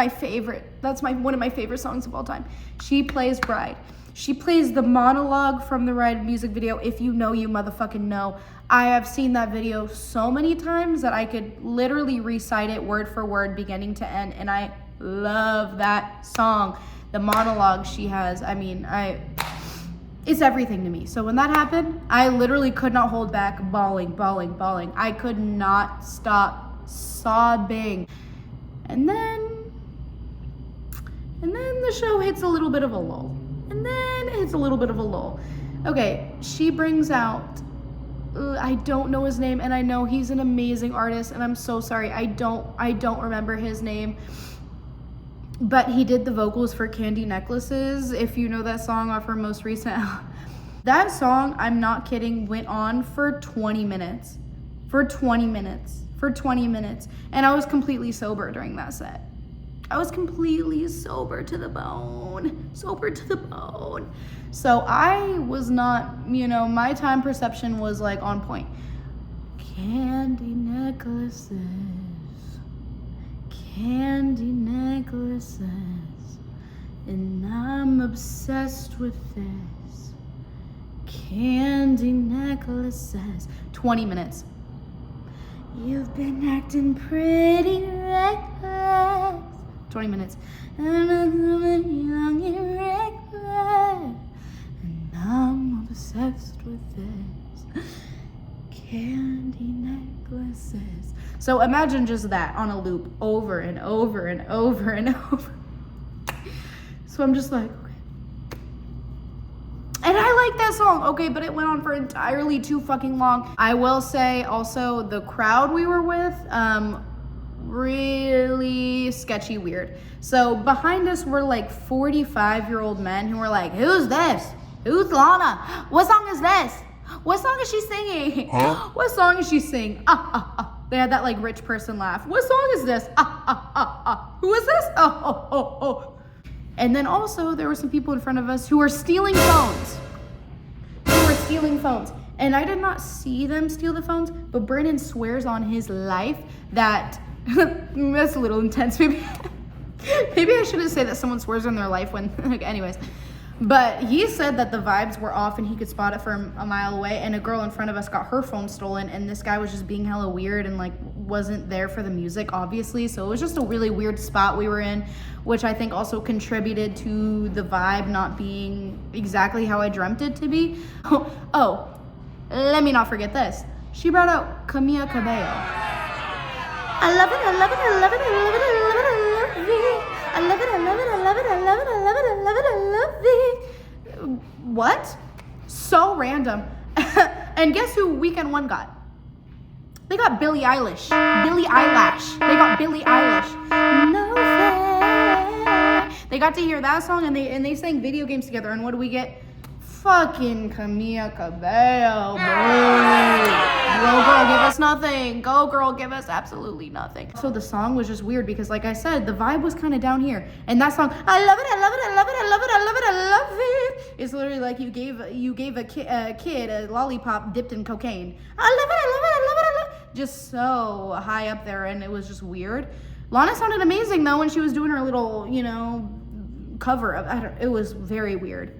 favorite. That's one of my favorite songs of all time. She plays Ride. She plays the monologue from the Ride music video. If you know, you motherfucking know. I have seen that video so many times that I could literally recite it word for word, beginning to end, and I love that song. The monologue she has, I mean, it's everything to me. So when that happened, I literally could not hold back, bawling. I could not stop sobbing. And then the show hits a little bit of a lull. Okay, she brings out, I don't know his name, and I know he's an amazing artist, and I'm so sorry, I don't remember his name. But he did the vocals for Candy Necklaces, if you know that song off her most recent. That song, I'm not kidding, went on for 20 minutes. And I was completely sober during that set. I was completely sober to the bone. So I was not, you know, my time perception was like on point. Candy necklaces. Candy necklaces, and I'm obsessed with this. Candy necklaces. 20 minutes. You've been acting pretty reckless. 20 minutes. And I'm young and reckless, and I'm obsessed with this. Candy necklaces. So imagine just that on a loop over and over and over and over. So I'm just like, okay. And I like that song, okay, but it went on for entirely too fucking long. I will say also the crowd we were with, really sketchy weird. So behind us were like 45-year-old men who were like, who's this? Who's Lana? What song is this? What song is she singing? Huh? What song is she singing? They had that like rich person laugh. What song is this? Who is this? Oh. And then also there were some people in front of us who were stealing phones. And I did not see them steal the phones, but Brandon swears on his life that, that's a little intense. Maybe I shouldn't say that someone swears on their life when, anyways. But he said that the vibes were off and he could spot it from a mile away, and a girl in front of us got her phone stolen, and this guy was just being hella weird and like wasn't there for the music, obviously. So it was just a really weird spot we were in, which I think also contributed to the vibe not being exactly how I dreamt it to be. Oh, let me not forget this. She brought out Camila Cabello. I love it, I love it, I love it, I love it, I love it, I love it. I love it, I love it, I love it, I love it, I love it, I love it, I love it. What? So random. And guess who weekend one got? They got Billie Eilish. Billie Eyelash. They got Billie Eilish. No fair. They got to hear that song and they sang video games together. And what do we get? Fucking Camila Cabello. Go girl, give us nothing. Go girl, give us absolutely nothing. So the song was just weird because, like I said, the vibe was kind of down here. And that song, I love it, I love it, I love it, I love it, I love it, I love it. It's literally like you gave a kid a lollipop dipped in cocaine. I love it, I love it, I love it, I love it. Just so high up there, and it was just weird. Lana sounded amazing though when she was doing her little, cover of. It was very weird.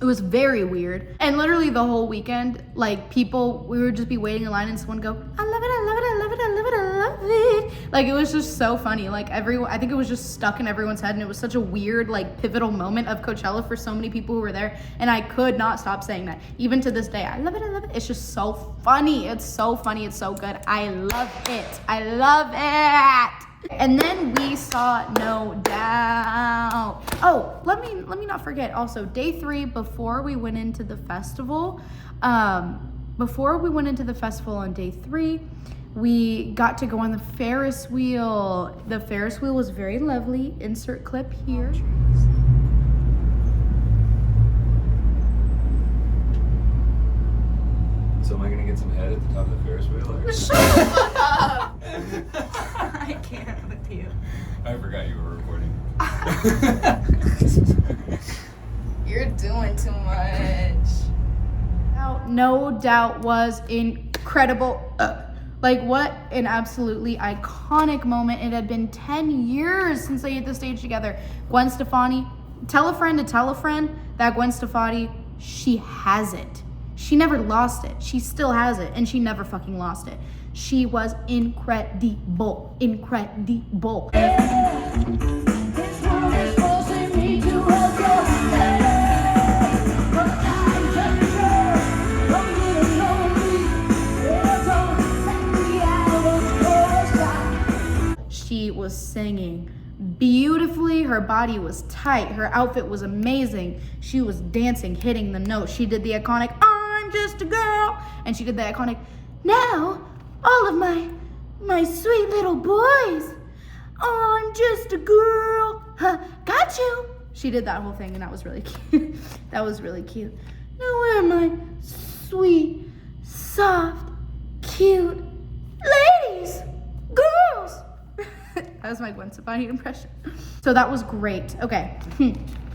It was very weird. And literally the whole weekend, like we would just be waiting in line and someone go, I love it, I love it, I love it, I love it, I love it. Like it was just so funny. Like I think it was just stuck in everyone's head, and it was such a weird, like pivotal moment of Coachella for so many people who were there. And I could not stop saying that. Even to this day, I love it, I love it. It's just so funny. It's so funny. It's so good. I love it. I love it. And then we saw No Doubt. Oh, let me not forget also, day 3 before we went into the festival, on day 3, we got to go on the Ferris wheel. The Ferris wheel was very lovely. Insert clip here.
So am I gonna get some head at the top of the Ferris wheel? Or?
Shut the fuck up! I can't with you.
I forgot you were recording.
You're doing too much. No Doubt was incredible. Like what an absolutely iconic moment. It had been 10 years since they hit the stage together. Gwen Stefani, tell a friend to tell a friend that Gwen Stefani, she has it. She never lost it. She still has it, and she never fucking lost it. She was incredible. Incredible. She was singing beautifully. Her body was tight. Her outfit was amazing. She was dancing, hitting the notes. She did the iconic, I'm just a girl. And she did the iconic, now all of my sweet little boys, I'm just a girl, got you. She did that whole thing, and that was really cute. That was really cute. Now where are my sweet, soft, cute ladies, girls? That was my Gwen Stefani impression. So that was great. Okay.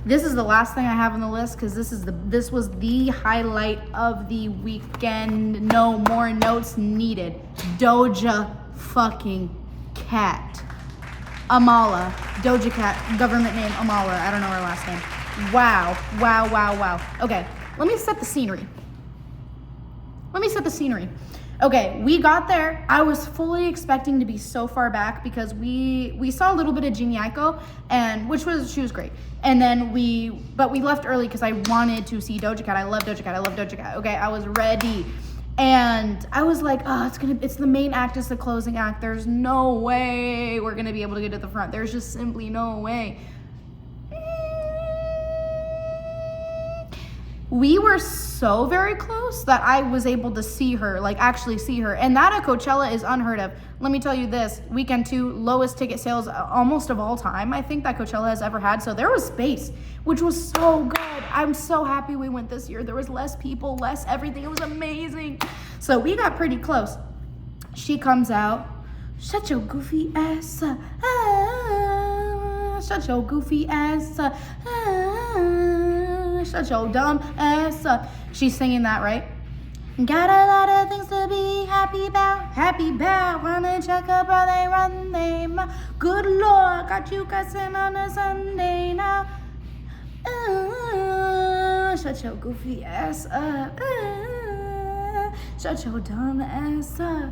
This is the last thing I have on the list because this was the highlight of the weekend. No more notes needed. Doja fucking Cat. Amala. Doja Cat. Government name Amala. I don't know her last name. Wow. Wow, wow, wow. Okay, let me set the scenery. Okay, we got there. I was fully expecting to be so far back because we saw a little bit of Jhené Aiko, and she was great. And then we left early because I wanted to see Doja Cat. I love Doja Cat. Okay, I was ready. And I was like, it's the main act, it's the closing act. There's no way we're gonna be able to get to the front. There's just simply no way. We were so very close that I was able to see her, like actually see her. And that at Coachella is unheard of. Let me tell you this, weekend 2, lowest ticket sales almost of all time, I think, that Coachella has ever had. So there was space, which was so good. I'm so happy we went this year. There was less people, less everything. It was amazing. So we got pretty close. She comes out, shut your goofy ass up. Shut your goofy ass up. Shut your dumb ass up. She's singing that, right? Got a lot of things to be happy about. Wanna check up how they run them. Good Lord, got you cussing on a Sunday now. Shut your goofy ass up. Shut your dumb ass up.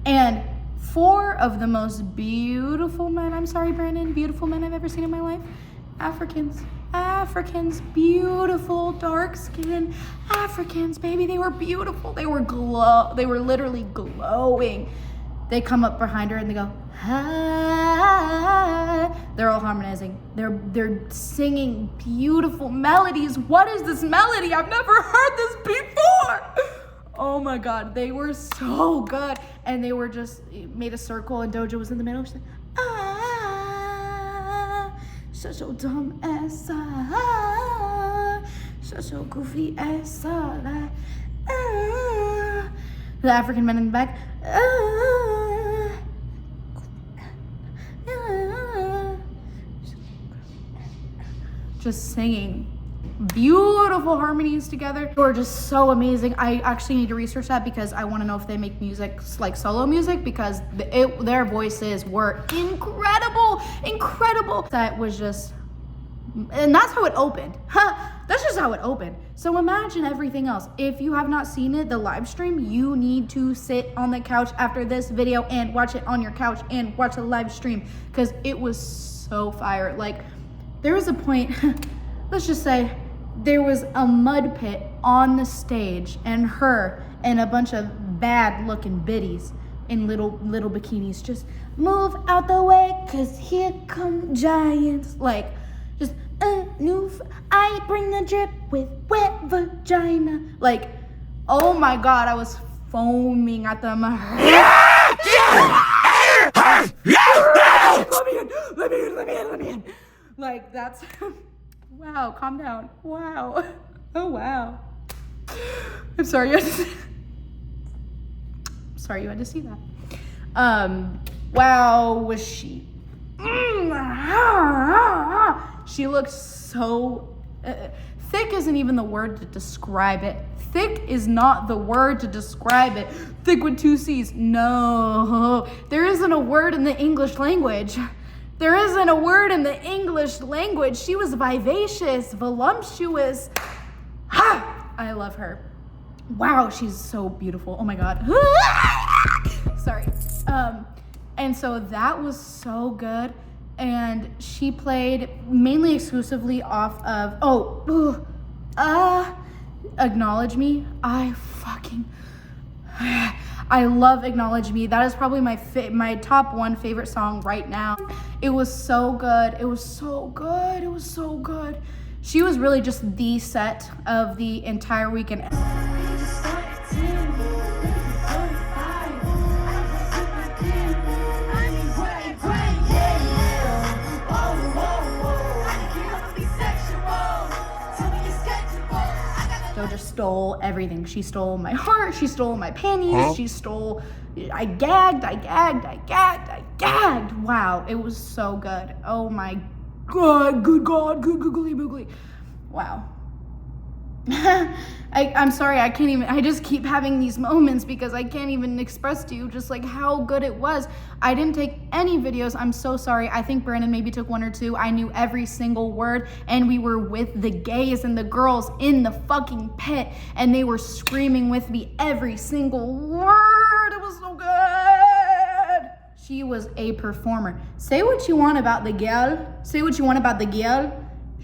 And 4 of the most beautiful men, I'm sorry, Brandon, beautiful men I've ever seen in my life, Africans, beautiful, dark-skinned Africans, baby. They were beautiful. They were literally glowing. they come up behind her and they go, ah. They're all harmonizing. They're singing beautiful melodies. What is this melody? I've never heard this before. Oh my God, they were so good. And they were just made a circle and Doja was in the middle. She's like, ah, such a dumb ass, such a goofy ass, like, ah. The African men in the back, just singing beautiful harmonies together. They were just so amazing. I actually need to research that because I want to know if they make music like solo music, because their voices were incredible. That was just, and that's how it opened. That's just how it opened. So imagine everything else. If you have not seen it, the live stream, you need to sit on the couch after this video and watch it on your couch and watch the live stream, because it was so fire. Like, there was a point, let's just say, there was a mud pit on the stage and her and a bunch of bad looking biddies in little bikinis just move out the way, cause here come giants. Like, just I bring the drip with wet vagina. Like, oh my God, I was foaming at the mouth. Let me in. Like, that's, wow, calm down. Wow. Oh, wow. I'm sorry you had to see that. Wow, was she? She looked so, thick isn't even the word to describe it. Thick is not the word to describe it. Thick with 2 C's. No, there isn't a word in the English language. There isn't a word in the English language. She was vivacious, voluptuous. Ha! I love her. Wow, she's so beautiful. Oh my God. Sorry. And so that was so good. And she played mainly exclusively off of, Acknowledge Me. I love Acknowledge Me. That is probably my top 1 favorite song right now. It was so good. She was really just the set of the entire weekend. Doja stole everything. She stole my heart. She stole my panties. She stole, I gagged. Wow, it was so good. Oh my God, good God, googly boogly. Wow. I'm sorry, I can't even, I just keep having these moments because I can't even express to you just like how good it was. I didn't take any videos, I'm so sorry. I think Brandon maybe took 1 or 2. I knew every single word, and we were with the gays and the girls in the fucking pit, and they were screaming with me every single word. It was so good. She was a performer. Say what you want about the girl.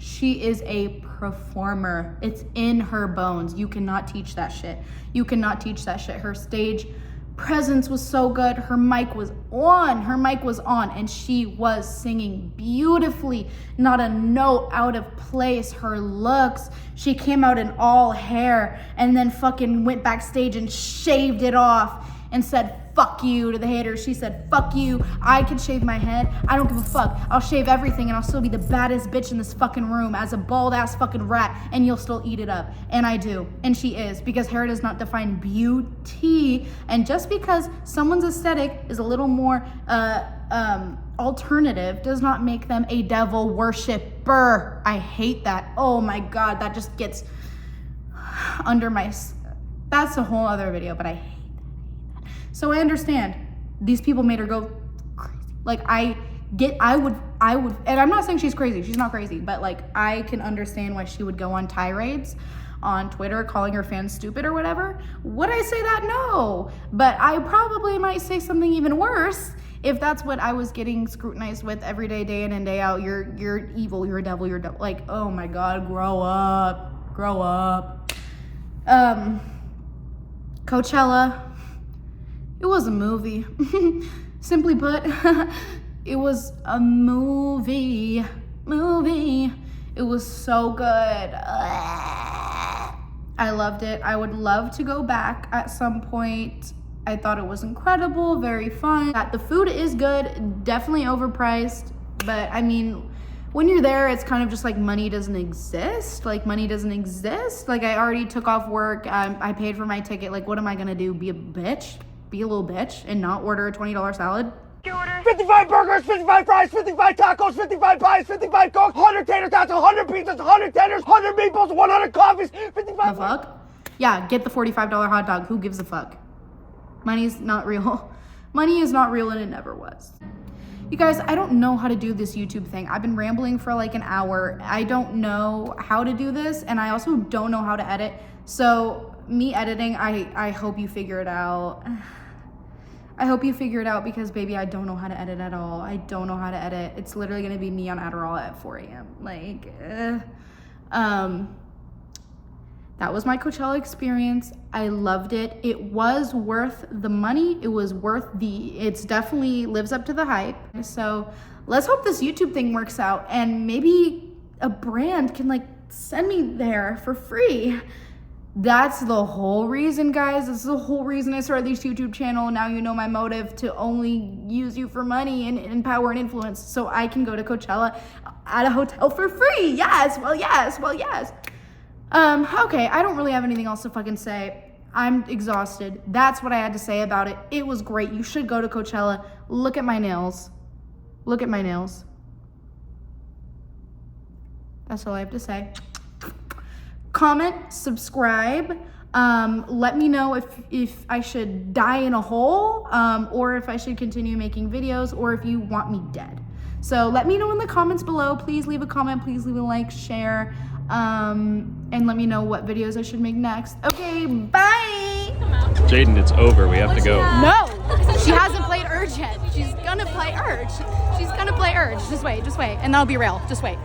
She is a performer. It's in her bones. You cannot teach that shit. Her stage presence was so good. Her mic was on, and she was singing beautifully. Not a note out of place. Her looks, she came out in all hair and then fucking went backstage and shaved it off and said, fuck you to the haters. She said, fuck you. I can shave my head. I don't give a fuck. I'll shave everything and I'll still be the baddest bitch in this fucking room as a bald ass fucking rat, and you'll still eat it up. And I do. And she is, because hair does not define beauty. And just because someone's aesthetic is a little more alternative does not make them a devil worshiper. I hate that. Oh my God, that just gets under my, that's a whole other video, but I hate that. So I understand these people made her go crazy. Like, I would, and I'm not saying she's crazy. She's not crazy, but like, I can understand why she would go on tirades on Twitter calling her fans stupid or whatever. Would I say that? No. But I probably might say something even worse if that's what I was getting scrutinized with every day, day in and day out. You're evil, you're a devil, you're a devil. Like, oh my God, grow up. Coachella, It was a movie. Simply put, it was a movie. It was so good. I loved it. I would love to go back at some point. I thought it was incredible, very fun. The food is good, definitely overpriced, but I mean, when you're there, it's kind of just like money doesn't exist. Like money doesn't exist. Like I already took off work. I paid for my ticket. Like what am I gonna do? Be a bitch? Be a little bitch and not order a $20 salad?
55 burgers, 55 fries, 55 tacos, 55 pies, 55 cokes, 100 tater tots, 100 pizzas, 100 tenders, 100 meatballs, 100 coffees, 55...
The fuck? Yeah, get the $45 hot dog. Who gives a fuck? Money's not real. Money is not real and it never was. You guys, I don't know how to do this YouTube thing. I've been rambling for like an hour. I don't know how to do this, and I also don't know how to edit. So me editing, I hope you figure it out. I hope you figure it out because baby, I don't know how to edit at all. I don't know how to edit. It's literally gonna be me on Adderall at 4 a.m. Like, that was my Coachella experience. I loved it. It was worth the money. It was worth it's definitely lives up to the hype. So let's hope this YouTube thing works out and maybe a brand can like send me there for free. That's the whole reason, guys. This is the whole reason I started this YouTube channel. Now you know my motive, to only use you for money and power and influence so I can go to Coachella at a hotel for free. Yes, well, yes. Okay, I don't really have anything else to fucking say. I'm exhausted. That's what I had to say about it. It was great. You should go to Coachella. Look at my nails. Look at my nails. That's all I have to say. Comment, subscribe. Let me know if I should die in a hole, or if I should continue making videos, or if you want me dead. So let me know in the comments below. Please leave a comment, please leave a like, share, and let me know what videos I should make next. Okay, bye!
Jaden, it's over. We have to go.
No! She hasn't played Urge yet. She's gonna play Urge. She's gonna play Urge. Just wait, and that'll be real. Just wait.